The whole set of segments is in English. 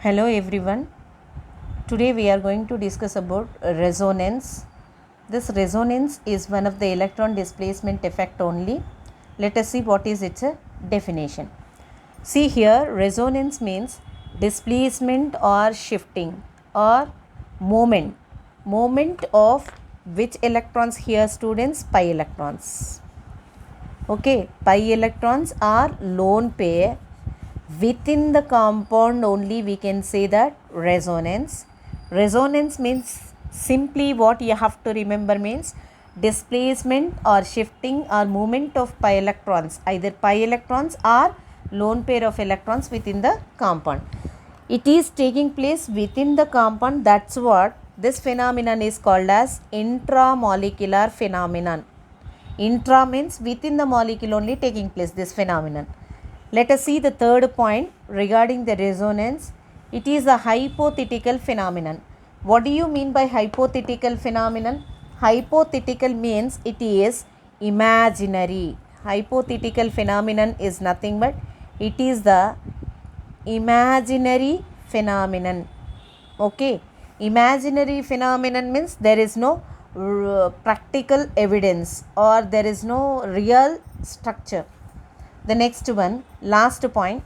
Hello everyone. Today we are going to discuss about resonance. This resonance is one of the electron displacement effect only. Let us see what is its definition. See here, resonance means displacement or shifting or movement of which electrons here students? Pi electrons. Okay, pi electrons are lone pair. Within the compound only we can say that resonance. Resonance means simply what you have to remember means displacement or shifting or movement of pi electrons, either pi electrons or lone pair of electrons within the compound. It is taking place within the compound. That's what this phenomenon is called as intramolecular phenomenon. Intra means within the molecule only taking place this phenomenon. Let us see the third point regarding the resonance. It is a hypothetical phenomenon. What do you mean by hypothetical phenomenon? Hypothetical means it is imaginary. Hypothetical phenomenon is nothing but it is the imaginary phenomenon. Okay. Imaginary phenomenon means there is no practical evidence or there is no real structure. The next one, last point,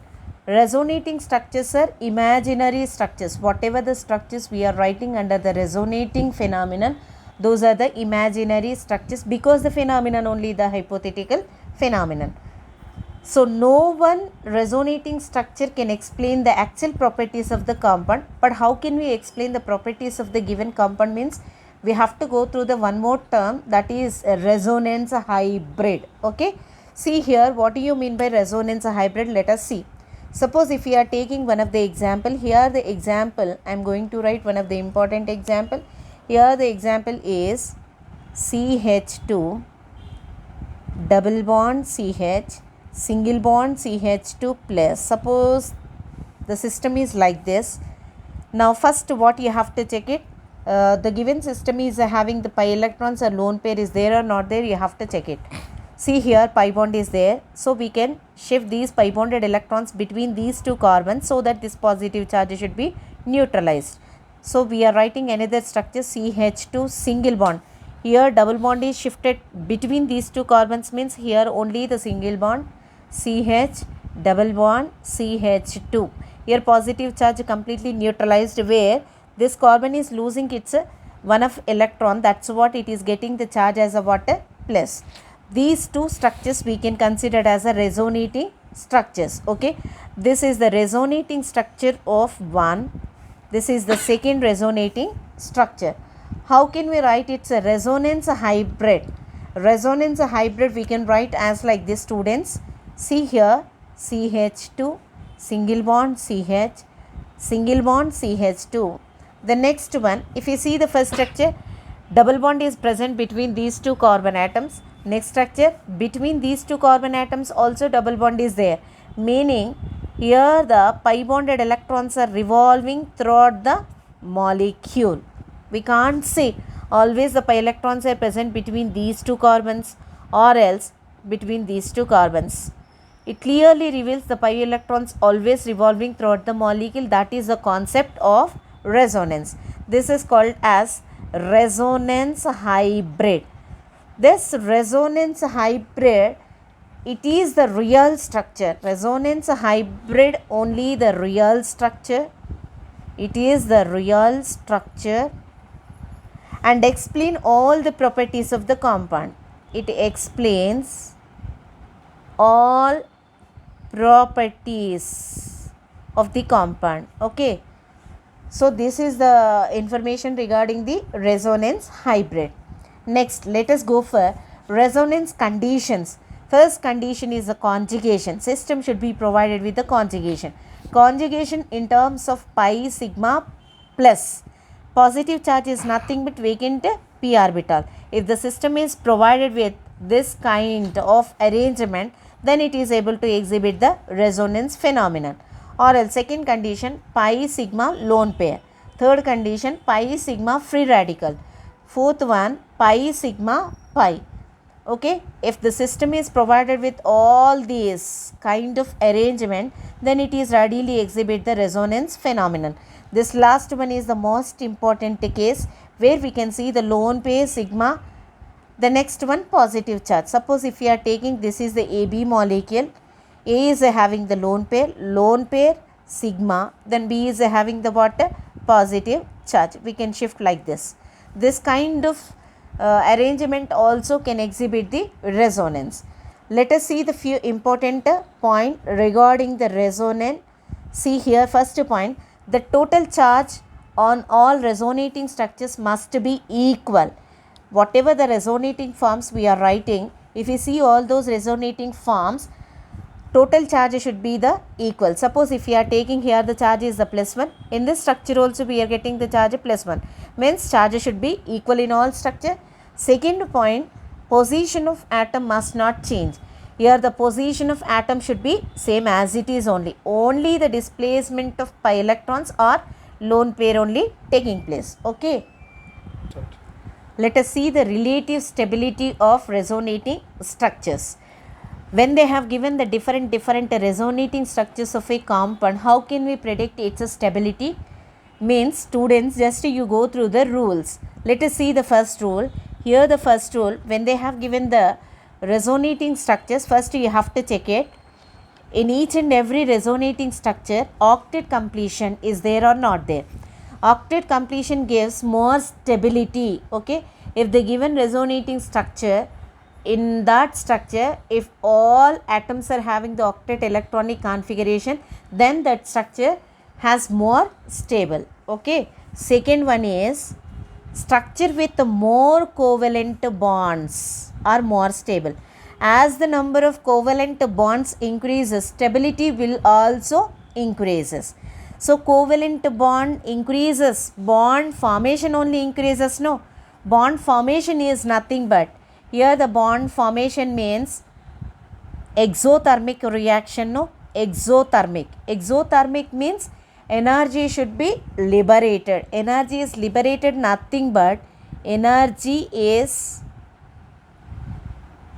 resonating structures are imaginary structures. Whatever the structures we are writing under the resonating phenomenon, those are the imaginary structures because the phenomenon only the hypothetical phenomenon. So no one resonating structure can explain the actual properties of the compound, but how can we explain the properties of the given compound means we have to go through the one more term, that is resonance hybrid. Okay. See here, what do you mean by resonance hybrid? Let us see. Suppose if we are taking one of the example, here the example, I am going to write one of the important example. Here the example is CH2 double bond CH single bond CH2 plus. Suppose the system is like this. Now first what you have to check it, the given system is having the pi electrons or lone pair is there or not there, you have to check it. See here, pi bond is there, so we can shift these pi bonded electrons between these two carbons so that this positive charge should be neutralized. So we are writing another structure CH2 single bond. Here double bond is shifted between these two carbons means here only the single bond CH double bond CH2. Here positive charge completely neutralized where this carbon is losing its one of electron, that's what it is getting the charge as a what? Plus. These two structures we can consider as a resonating structures. Okay, this is the resonating structure of one. This is the second resonating structure. How can we write it's a resonance hybrid? Resonance hybrid we can write as like this students. See here, CH2 single bond CH single bond CH2. The next one, if you see the first structure, double bond is present between these two carbon atoms. Next structure, between these two carbon atoms also double bond is there, meaning here the pi bonded electrons are revolving throughout the molecule. We can't say always the pi electrons are present between these two carbons or else between these two carbons. It clearly reveals the pi electrons always revolving throughout the molecule. That is the concept of resonance. This is called as resonance hybrid. This resonance hybrid, it is the real structure. Resonance hybrid only the real structure. It is the real structure and explain all the properties of the compound. It explains all properties of the compound. Okay. So this is the information regarding the resonance hybrid. Next, let us go for resonance conditions. First condition is the conjugation. System should be provided with the conjugation. Conjugation in terms of pi sigma plus. Positive charge is nothing but vacant p orbital. If the system is provided with this kind of arrangement, then it is able to exhibit the resonance phenomenon. Or else second condition, pi sigma lone pair. Third condition, pi sigma free radical. Fourth one, pi sigma pi. Okay, if the system is provided with all these kind of arrangement, then it is readily exhibit the resonance phenomenon. This last one is the most important case, where we can see the lone pair sigma. The next one, positive charge. Suppose if we are taking, this is the AB molecule, A is having the lone pair sigma, then B is having the what, positive charge. We can shift like this. This kind of arrangement also can exhibit the resonance. Let us see the few important point regarding the resonance. See here, first point, the total charge on all resonating structures must be equal. Whatever the resonating forms we are writing, if you see all those resonating forms, total charge should be the equal. Suppose if we are taking here, the charge is the +1. In this structure also we are getting the charge +1. Means charge should be equal in all structure. Second point, position of atom must not change. Here the position of atom should be same as it is only. Only the displacement of pi electrons or lone pair only taking place. Okay. Let us see the relative stability of resonating structures. When they have given the different resonating structures of a compound, how can we predict its stability? Means, students, just you go through the rules. Let us see the first rule. Here the first rule, when they have given the resonating structures, first you have to check it. In each and every resonating structure, octet completion is there or not there. Octet completion gives more stability. Okay, if the given resonating structure, in that structure, if all atoms are having the octet electronic configuration, then that structure has more stable. Okay, second one is structure with more covalent bonds are more stable. As the number of covalent bonds increases, stability will also increases. So covalent bond increases, bond formation only increases. No, bond formation is nothing but, here the bond formation means exothermic reaction. No, exothermic means energy should be liberated. Energy is liberated, nothing but energy is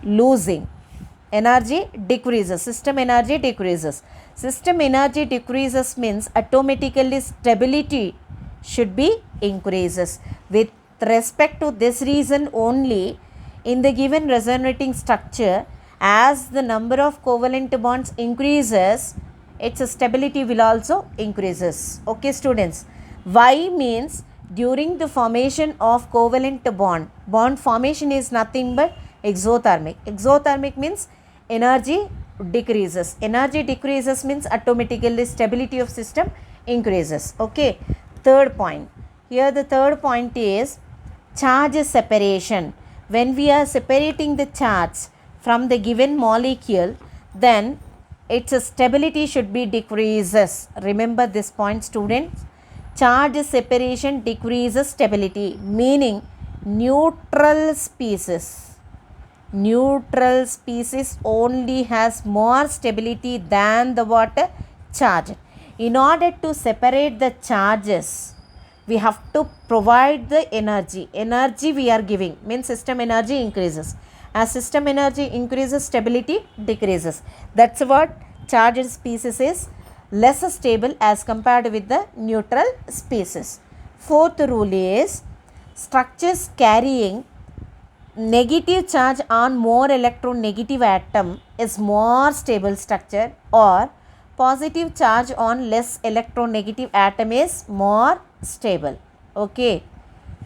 losing. Energy decreases, system energy decreases. System energy decreases means automatically stability should be increases. With respect to this reason only, in the given resonating structure, as the number of covalent bonds increases, its stability will also increases. Okay, students. Y means during the formation of covalent bond formation is nothing but exothermic. Exothermic means energy decreases. Energy decreases means automatically stability of system increases. Okay. Third point. Here the third point is charge separation. When we are separating the charge from the given molecule, then its stability should be decreases. Remember this point, students. Charge separation decreases stability, meaning neutral species only has more stability than the water charge. In order to separate the charges, we have to provide the energy. Energy we are giving means system energy increases. As system energy increases, stability decreases. That's what charged species is less stable as compared with the neutral species. Fourth rule is structures carrying negative charge on more electronegative atom is more stable structure, or positive charge on less electronegative atom is more stable. Okay.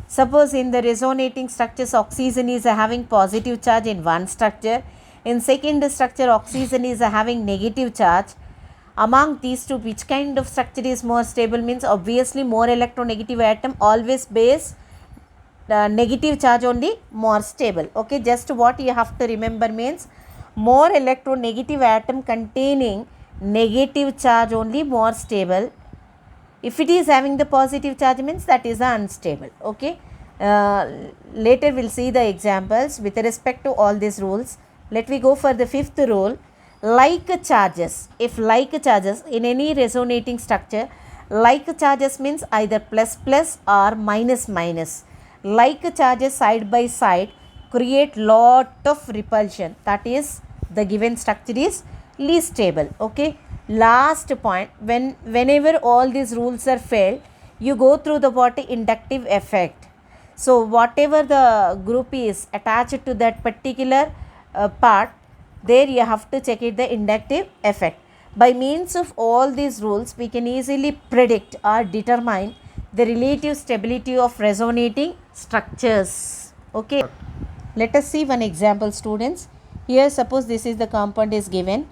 Suppose in the resonating structures, oxygen is having positive charge in one structure. In second structure, oxygen is having negative charge. Among these two, which kind of structure is more stable? Means obviously more electronegative atom always base negative charge only more stable. Okay, just what you have to remember means more electronegative atom containing negative charge only more stable. If it is having the positive charge means that is unstable. Okay, later we'll see the examples with respect to all these rules. Let me go for the fifth rule. Like charges, if like charges in any resonating structure, like charges means either plus plus or minus minus. Like charges side by side create lot of repulsion. That is, the given structure is least stable. Okay. Last point, whenever all these rules are failed, you go through the what inductive effect. So whatever the group is attached to that particular part, there you have to check it the inductive effect. By means of all these rules, we can easily predict or determine the relative stability of resonating structures. Okay. Let us see one example, students. Here suppose this is the compound is given.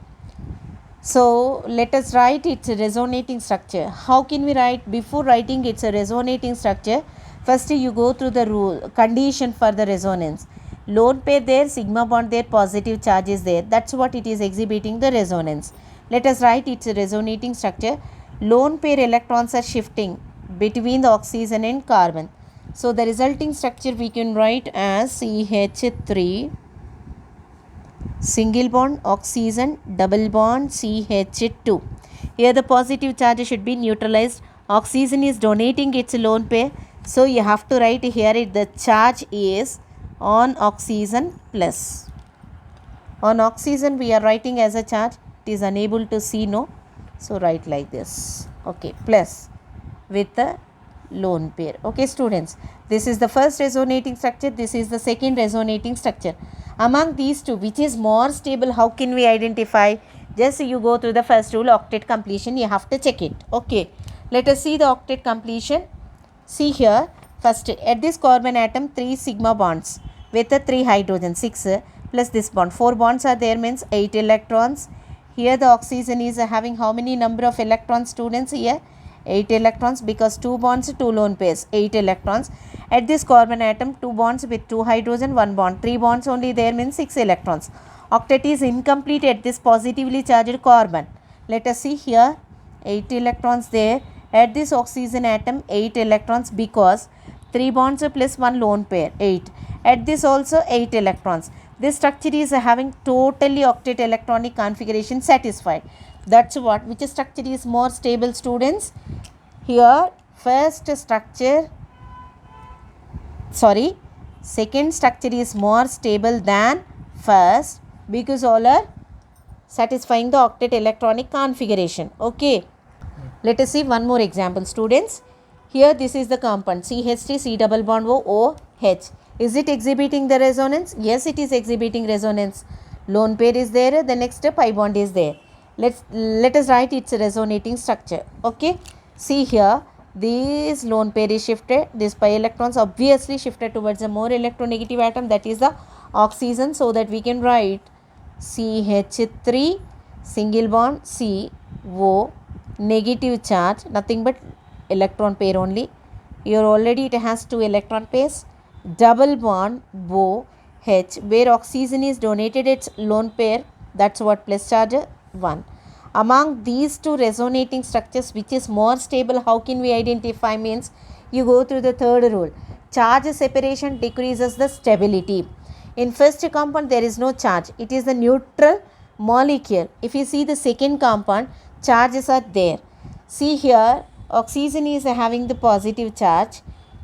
So let us write its resonating structure. How can we write? Before writing its resonating structure, first you go through the rule condition for the resonance. Lone pair there, sigma bond there, positive charge is there. That's what it is exhibiting the resonance. Let us write its resonating structure. Lone pair electrons are shifting between the oxygen and carbon. So the resulting structure we can write as CH3 single bond oxygen double bond CH2. Here the positive charge should be neutralized. Oxygen is donating its lone pair. So you have to write here the charge is on oxygen plus. On oxygen we are writing as a charge. It is unable to see, no. So write like this. Okay, plus with the lone pair. Okay, students, this is the first resonating structure, this is the second resonating structure. Among these two, which is more stable, how can we identify? Just you go through the first rule, octet completion, you have to check it. Okay, let us see the octet completion. See here, first at this carbon atom 3 sigma bonds with the 3 hydrogen, 6 plus this bond, 4 bonds are there, means 8 electrons. Here the oxygen is having how many number of electrons, students? Here 8 electrons, because 2 bonds, 2 lone pairs, 8 electrons. At this carbon atom 2 bonds with 2 hydrogen, 1 bond, 3 bonds only there, means 6 electrons. Octet is incomplete at this positively charged carbon. Let us see here, 8 electrons there. At this oxygen atom 8 electrons, because 3 bonds plus 1 lone pair, 8. At this also 8 electrons. This structure is having totally octet electronic configuration satisfied. That's what, which structure is more stable, students? Here first structure, second structure is more stable than first, because all are satisfying the octet electronic configuration. Okay, let us see one more example, students. Here this is the compound CH3 C double bond OH. Is it exhibiting the resonance? Yes, it is exhibiting resonance. Lone pair is there, the next pi bond is there. Let us write its resonating structure. Okay, see here, this lone pair is shifted, this pi electrons obviously shifted towards a more electronegative atom, that is the oxygen. So that we can write CH3 single bond CO, negative charge, nothing but electron pair only. Here already it has 2 electron pairs. Double bond OH, where oxygen is donated its lone pair, that's what, plus charge 1. Among these two resonating structures, which is more stable, how can we identify? Means you go through the third rule. Charge separation decreases the stability. In first compound there is no charge, it is the neutral molecule. If you see the second compound, charges are there. See here, oxygen is having the positive charge,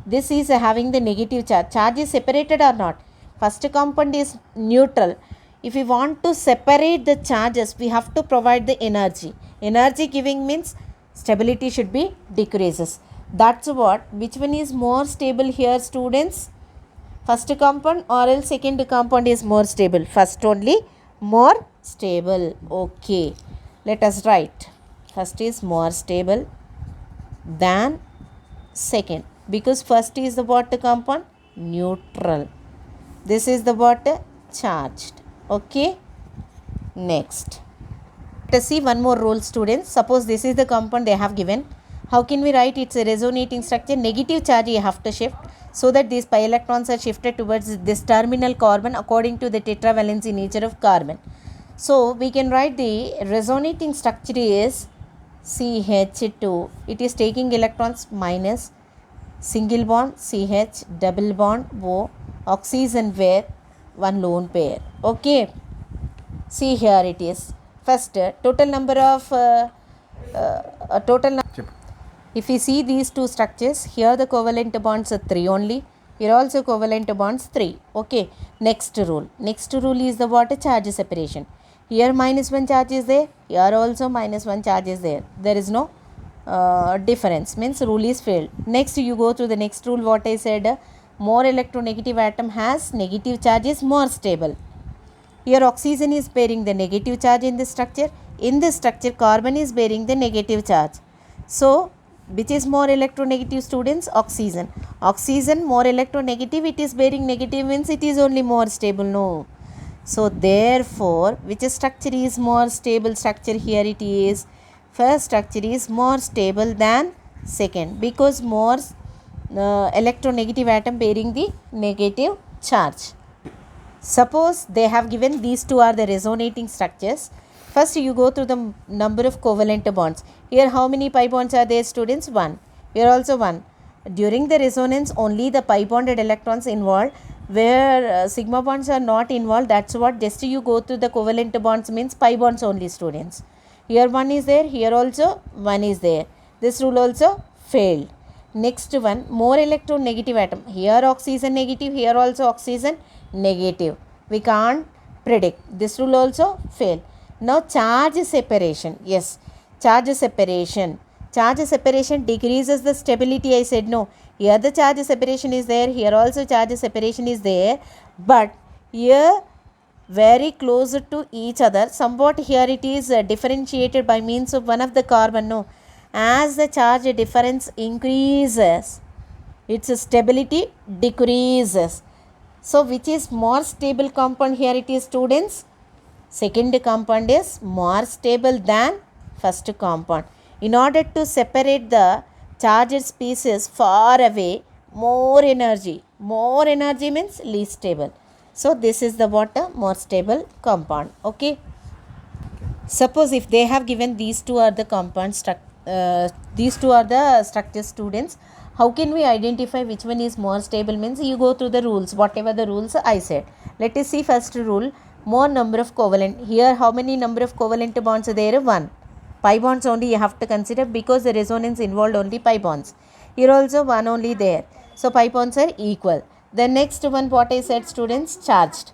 this is having the negative charge. Charge is separated or not? First compound is neutral. If we want to separate the charges, we have to provide the energy. Energy giving means stability should be decreases. That's what. Which one is more stable here, students? First compound or else second compound is more stable? First only more stable. Okay, let us write. First is more stable than second, because first is the what compound? Neutral. This is the what? Charged. Okay, next let us see one more rule, students. Suppose this is the compound they have given. How can we write its resonating structure? Negative charge you have to shift, so that these pi electrons are shifted towards this terminal carbon according to the tetravalency nature of carbon. So we can write the resonating structure is CH2. It is taking electrons minus, single bond CH, double bond O, oxygen where 1 lone pair. Okay, see here it is. First total number of if we see these two structures, here the covalent bonds are 3 only. Here also covalent bonds 3. Okay. Next rule. Next rule is the what? Charge separation. Here minus 1 charge is there. Here also minus 1 charge is there. There is no difference. Means rule is failed. Next you go to the next rule. What I said. More electronegative atom has negative charge is more stable. Here oxygen is bearing the negative charge in this structure. In this structure carbon is bearing the negative charge. So which is more electronegative, students? Oxygen. Oxygen more electronegative, it is bearing negative means it is only more stable. No. So therefore which structure is more stable structure? Here it is. First structure is more stable than second because more electronegative atom bearing the negative charge. Suppose they have given these two are the resonating structures. First you go through the number of covalent bonds. Here how many pi bonds are there, students? 1. Here also 1. During the resonance only the pi bonded electrons involved, where sigma bonds are not involved. That's what, just you go through the covalent bonds means pi bonds only, students. Here 1 is there, here also 1 is there. This rule also failed. Next one, more electronegative atom. Here oxygen negative, here also oxygen negative. We can't predict. This rule also fail. Now charge separation. Yes, charge separation. Charge separation decreases the stability. I said no. Here the charge separation is there. Here also charge separation is there. But here very close to each other. Somewhat here it is differentiated by means of one of the carbon. No. As the charge difference increases, its stability decreases. So which is more stable compound? Here it is, students. Second compound is more stable than first compound. In order to separate the charged species far away, more energy. More energy means least stable. So this is the what? More stable compound. Okay. Suppose if they have given these two are the compound these two are the structure, students. How can we identify which one is more stable? Means you go through the rules, whatever the rules I said. Let us see first rule, more number of covalent. Here how many number of covalent bonds are there? 1. Pi bonds only you have to consider because the resonance involved only pi bonds. Here also 1 only there. So pi bonds are equal. The next one what I said, students, charged.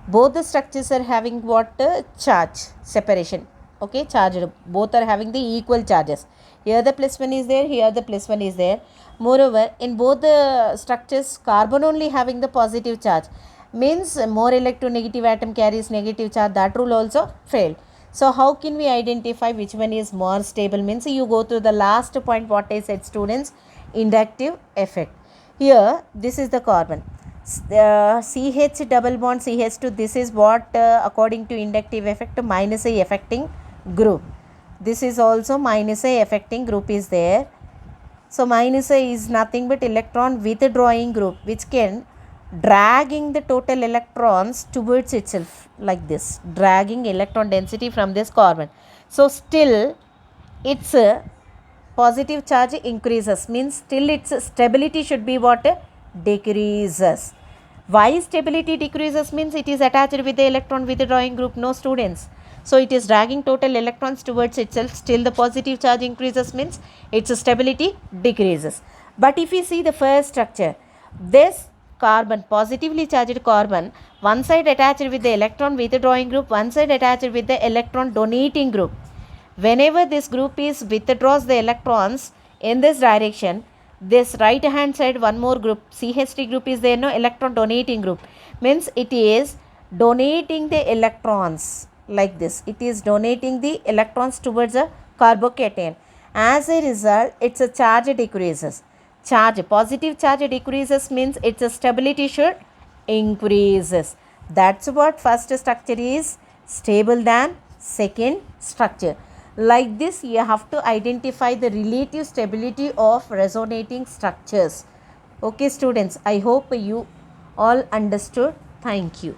Both the structures are having what? Charge separation. Okay, charged. Both are having the equal charges. Here the plus 1 is there, here the plus 1 is there. Moreover, in both the structures, carbon only having the positive charge. Means more electronegative atom carries negative charge. That rule also failed. So how can we identify which one is more stable? Means you go to the last point what I said, students, inductive effect. Here this is the carbon. CH double bond CH2, this is what according to inductive effect minus A affecting group. This is also minus A affecting group is there. So minus A is nothing but electron withdrawing group which can dragging the total electrons towards itself like this, dragging electron density from this carbon. So still its positive charge increases, means still its stability should be what? Decreases. Why stability decreases? Means it is attached with the electron withdrawing group. No, students. So it is dragging total electrons towards itself. Still the positive charge increases means its stability decreases. But if we see the first structure, this carbon, positively charged carbon, one side attached with the electron withdrawing group, one side attached with the electron donating group. Whenever this group is withdraws the electrons in this direction, this right hand side one more group, CH3 group is there, no, electron donating group, means it is donating the electrons like this. It is donating the electrons towards a carbocation. As a result, its charge decreases. Positive charge decreases means its stability should increases. That's what first structure is stable than second structure. Like this, you have to identify the relative stability of resonating structures. Okay, students, I hope you all understood. Thank you.